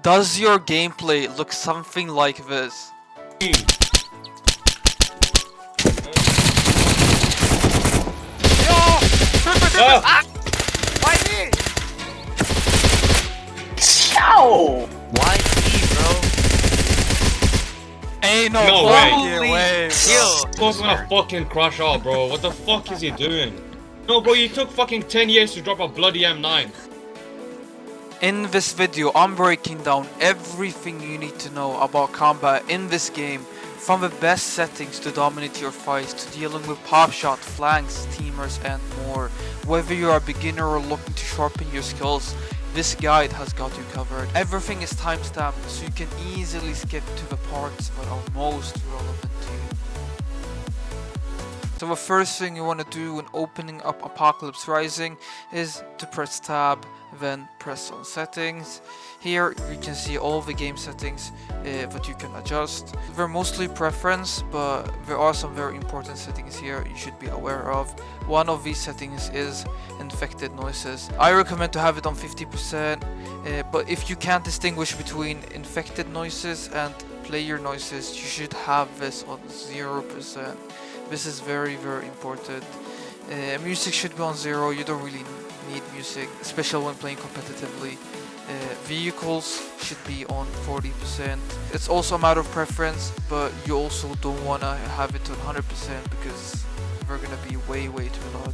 Does your gameplay look something like this? Why me? Yo! Why me, bro? Ain't no No fucking way. way, Kill. Bo's gonna fucking crash out, bro. What the fuck is he doing? No, bro, you took fucking 10 years to drop a bloody M9. In this video, I'm breaking down everything you need to know about combat in this game, from the best settings to dominate your fights, to dealing with popshot, flanks, teamers and more. Whether you're a beginner or looking to sharpen your skills, this guide has got you covered. Everything is timestamped, so you can easily skip to the parts that are most relevant to you. So the first thing you want to do when opening up Apocalypse Rising is to press tab, then press on settings. Here you can see all the game settings that you can adjust. They're mostly preference, but there are some very important settings here you should be aware of. One of these settings is infected noises. I recommend to have it on 50%, but if you can't distinguish between infected noises and player noises, you should have this on 0%. This is very important. Music should be on 0, you don't really need music, especially when playing competitively. Vehicles should be on 40%. It's also a matter of preference, but you also don't want to have it on 100% because they're gonna be way too loud.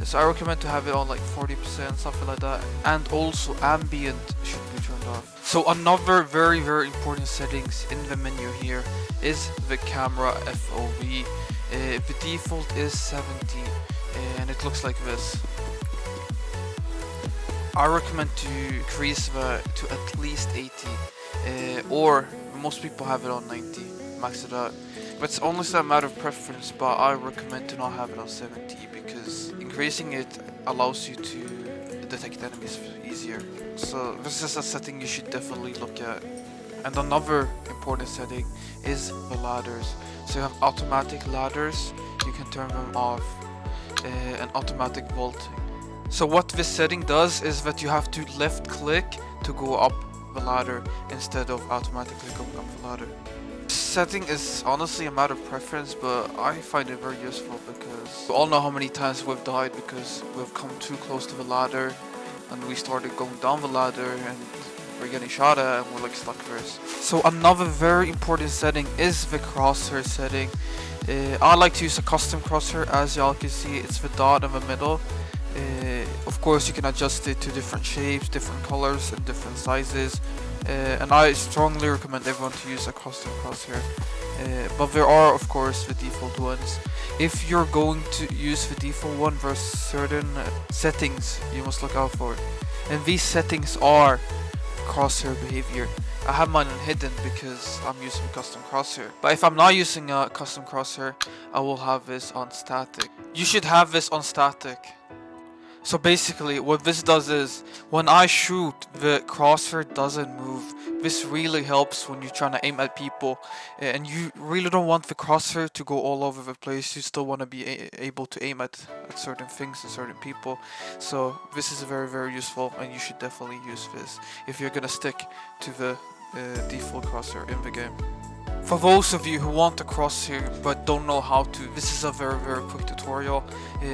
So I recommend to have it on like 40%, something like that. And also ambient should be turned off. So another very important settings in the menu here is the camera FOV. The default is 70 and it looks like this. I recommend to increase that to at least 80 or most people have it on 90, max it out. But it's honestly a matter of preference, but I recommend to not have it on 70 because increasing it allows you to detect enemies easier. So this is a setting you should definitely look at. And another important setting is the ladders. So you have automatic ladders, you can turn them off, and automatic vaulting. So what this setting does is that you have to left click to go up the ladder instead of automatically going up the ladder. This setting is honestly a matter of preference, but I find it very useful because we all know how many times we've died because we've come too close to the ladder and we started going down the ladder and we're getting shot at and we're like stuck first. So another very important setting is the crosshair setting. I like to use a custom crosshair. As y'all can see, it's the dot in the middle. Of course you can adjust it to different shapes, different colors and different sizes, and I strongly recommend everyone to use a custom crosshair, but there are of course the default ones. If you're going to use the default one, there's certain settings you must look out for, and these settings are crosshair behavior. I have mine on hidden because I'm using a custom crosshair, but if I'm not using a custom crosshair, I will have this on static. You should have this on static. So basically what this does is when I shoot, the crosshair doesn't move. This really helps when you're trying to aim at people and you really don't want the crosshair to go all over the place. You still want to be able to aim at certain things and certain people. So this is very useful and you should definitely use this if you're gonna stick to the default crosshair in the game. For those of you who want a crosshair but don't know how to, this is a very quick tutorial.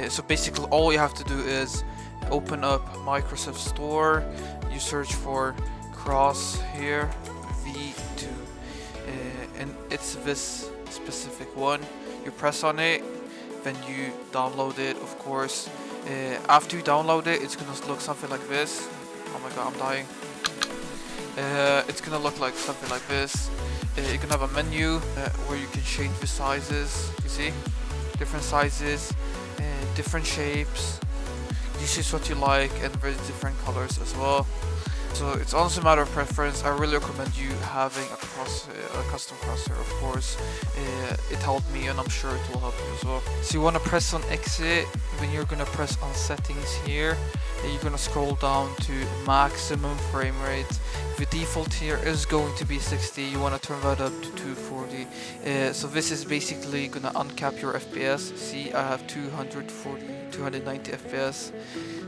So basically all you have to do is open up Microsoft Store, you search for Crosshair V2 and it's this specific one. You press on it, then you download it of course. After you download it, it's gonna look something like this. Oh my god, I'm dying. It's gonna look like something like this. You can have a menu where you can change the sizes. You see, different sizes, different shapes. You choose what you like, and there's different colors as well. So it's honestly a matter of preference. I really recommend you having a custom crosshair, of course. It helped me, and I'm sure it will help you as well. So you want to press on exit, then you're gonna press on settings here. And you're gonna scroll down to maximum frame rate. The default here is going to be 60. You want to turn that up to 240. So this is basically gonna uncap your FPS. See, I have 290 FPS.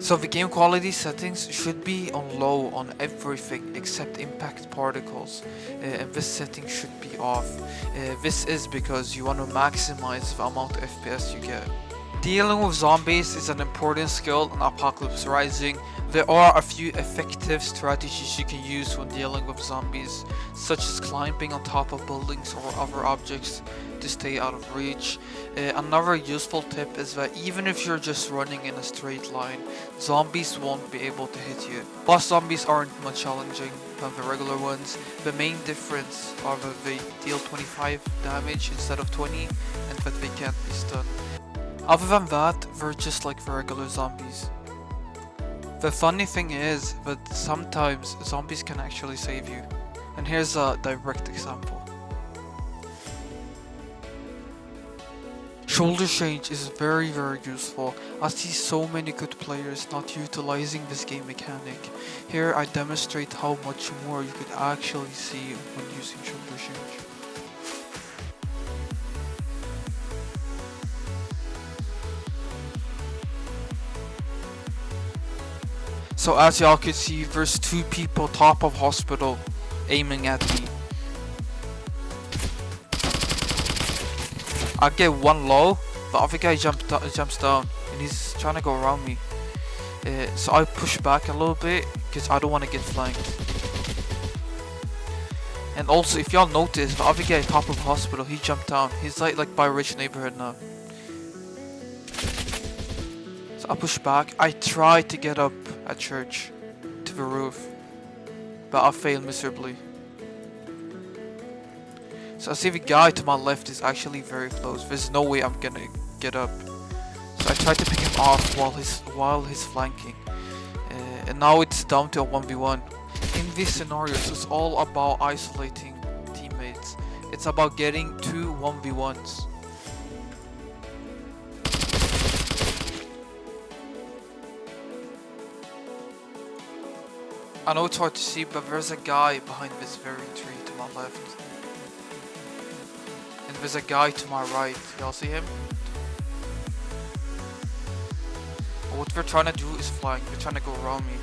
So the game quality settings should be on low on everything except impact particles, and this setting should be off. This is because you want to maximize the amount of FPS you get. Dealing with zombies is an important skill in Apocalypse Rising. There are a few effective strategies you can use when dealing with zombies, such as climbing on top of buildings or other objects to stay out of reach. Another useful tip is that even if you're just running in a straight line, zombies won't be able to hit you. Boss zombies aren't much challenging than the regular ones. The main difference are that they deal 25 damage instead of 20 and that they can't be stunned. Other than that, they're just like the regular zombies. The funny thing is that sometimes zombies can actually save you. And here's a direct example. Shoulder change is very useful. I see so many good players not utilizing this game mechanic. Here I demonstrate how much more you could actually see when using shoulder change. So as y'all can see, there's two people top of hospital aiming at me. I get one low, the other guy jumps down and he's trying to go around me. So I push back a little bit because I don't want to get flanked. And also, if y'all notice, the other guy top of hospital, he jumped down. He's like by a rich neighborhood now. So I push back. I try to get up at church to the roof, but I fail miserably. So I see the guy to my left is actually very close. There's no way I'm gonna get up. So I try to pick him off while he's flanking. And now it's down to a 1v1. In these scenarios, it's all about isolating teammates. It's about getting two 1v1s. I know it's hard to see, but there's a guy behind this very tree to my left. And there's a guy to my right. Y'all see him? What we're trying to do is flank. They're trying to go around me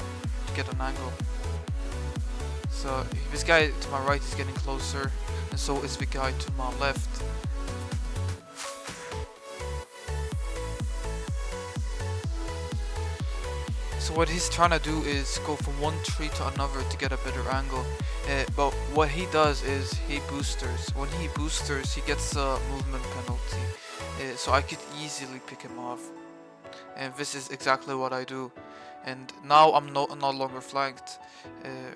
to get an angle. So this guy to my right is getting closer, and so is the guy to my left. So what he's trying to do is go from one tree to another to get a better angle. But what he does is he boosters. When he boosters, he gets a movement penalty. So I could easily pick him off. And this is exactly what I do. And now I'm no longer flanked.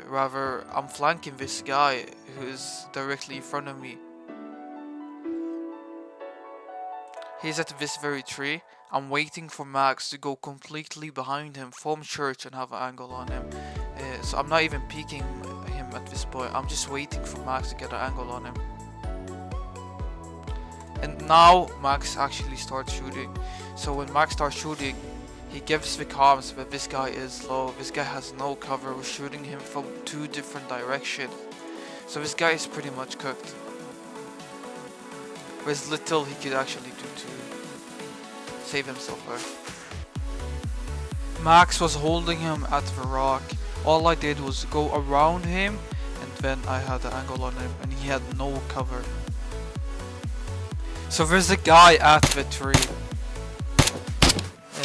Rather, I'm flanking this guy who is directly in front of me. He's at this very tree. I'm waiting for Max to go completely behind him from church and have an angle on him. So I'm not even peeking him at this point. I'm just waiting for Max to get an angle on him. And now Max actually starts shooting. So when Max starts shooting, he gives the comms that this guy is low. This guy has no cover. We're shooting him from two different directions. So this guy is pretty much cooked. There's little he could actually do to save himself there. Max was holding him at the rock. All I did was go around him, and then I had the angle on him, and he had no cover. So there's a guy at the tree.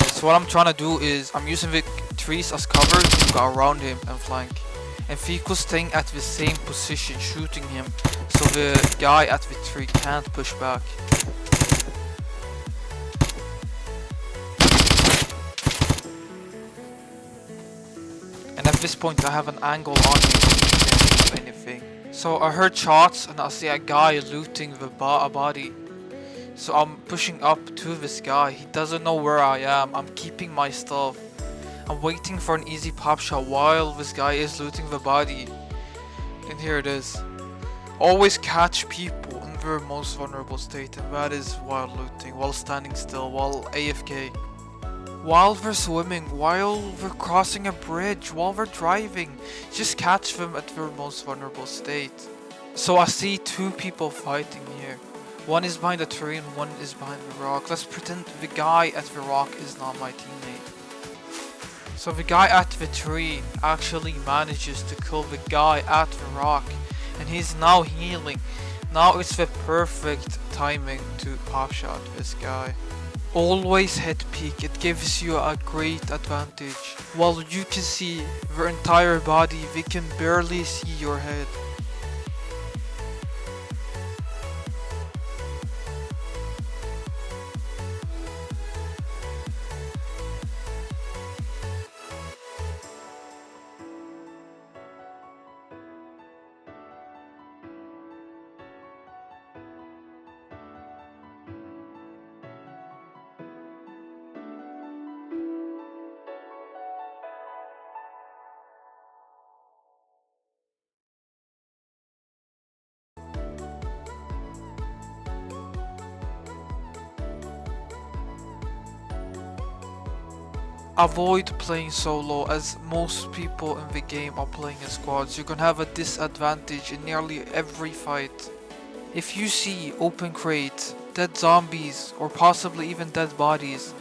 So what I'm trying to do is I'm using the trees as cover to go around him and flank. And Fico's staying at the same position, shooting him, so the guy at the tree can't push back. And at this point I have an angle on me, so he can't do anything. So I heard shots and I see a guy looting the body. So I'm pushing up to this guy. He doesn't know where I am. I'm keeping my stuff. I'm waiting for an easy pop shot while this guy is looting the body. And here it is. Always catch people in their most vulnerable state, and that is while looting, while standing still, while AFK. while we're swimming, while we're crossing a bridge, while we're driving. Just catch them at their most vulnerable state. So I see two people fighting here. One is behind a tree and one is behind the rock. Let's pretend the guy at the rock is not my teammate. So the guy at the tree actually manages to kill the guy at the rock, and he's now healing. Now it's the perfect timing to popshot this guy. Always Headpeek, it gives you a great advantage. While you can see their entire body, they can barely see your head. Avoid playing solo, as most people in the game are playing in squads. You're gonna have a disadvantage in nearly every fight. If you see open crates, dead zombies, or possibly even dead bodies,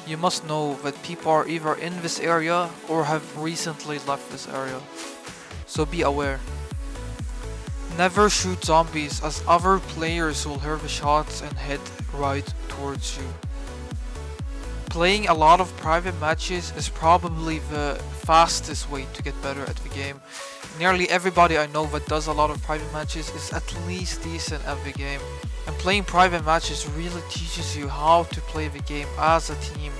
you must know that people are either in this area or have recently left this area. So be aware. Never shoot zombies, as other players will hear the shots and head right towards you. Playing a lot of private matches is probably the fastest way to get better at the game. Nearly everybody I know that does a lot of private matches is at least decent at the game. And playing private matches really teaches you how to play the game as a team.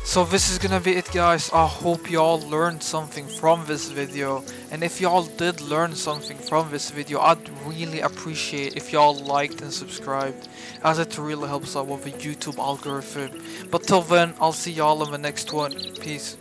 So this is gonna be it, guys. I hope y'all learned something from this video, and if y'all did learn something from this video, I'd really appreciate if y'all liked and subscribed, as it really helps out with the YouTube algorithm. But till then, I'll see y'all in the next one. Peace.